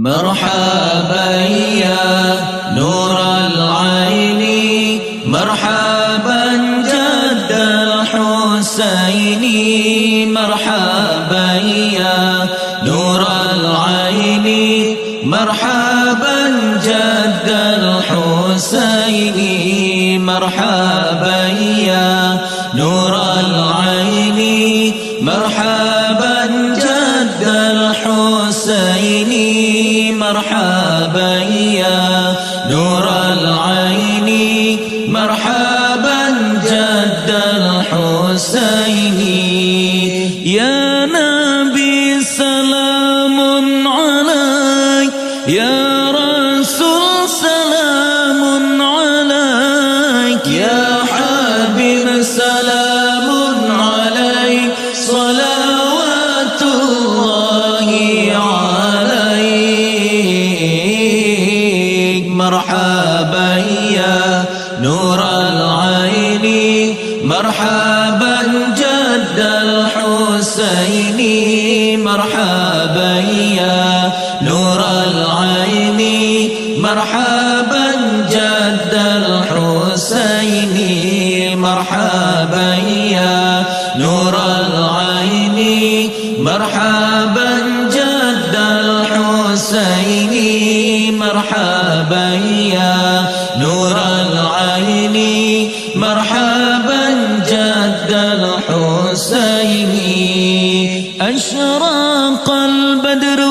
مرحبا يا نور العين مرحبا جد الحسين مرحبا يا نور العين مرحبا جد الحسين مرحبا يا نور العين مرحبا جد الحسين مرحبا يا نور العين مرحبا جد الحسين يا نبي سلام عليك يا رسول سلام عليك يا حبيب سلام عليك صلوات الله عليك مرحبا يا نور العين مرحبا جد الحسين مرحبا يا نور العين مرحبا جد الحسين مرحبا يا نور العين مرحبا جد الحسين مرحبا يا نور العين مرحبا جد الحسين أشرق البدر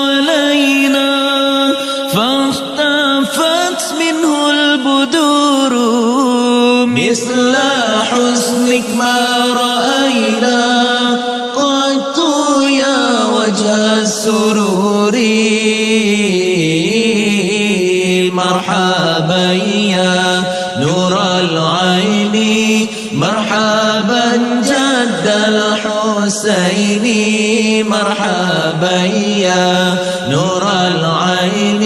علينا فاختفت منه البدور مثل حسنك ما رأينا قط يا وجه السرور مرحبا يا نور العين مرحبا جد الحسين مرحبا يا نور العين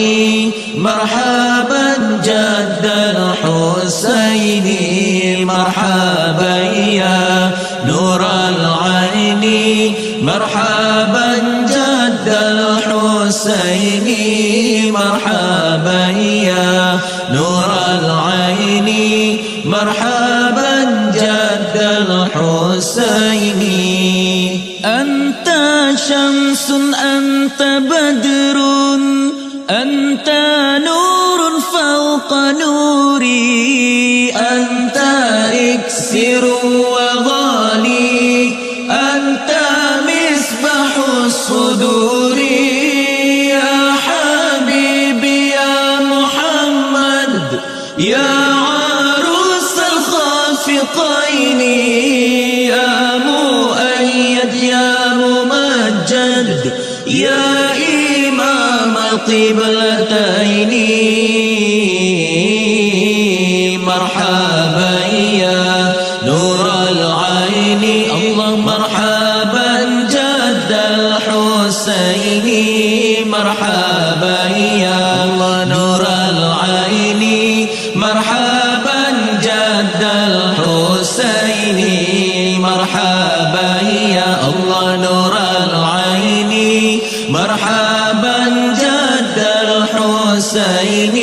مرحبا جد الحسين مرحبا يا نور العين مرحبا جد الحسين مرحبا يا نور العين مرحبا جد الحسين أنت شمس أنت بدر أنت نور فوق نوري أنت إكسر وغالي أنت مصباح الصدور يا حبيبي يا محمد يا عروس الخافقين يا مؤيد يا ممجد يا إمام القبلتين مرحبا يا نور العين الله مرحبا جد الحسين مرحبا يا الله نور العين مرحبا جد الحسين مرحبا يا الله نور العين مرحبا جد الحسين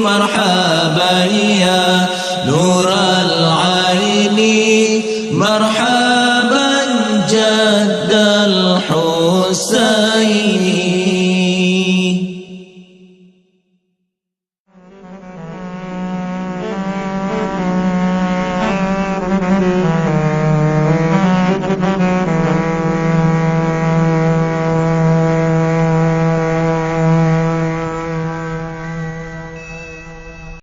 مرحبا يا نور العين مرحبا جد الحسين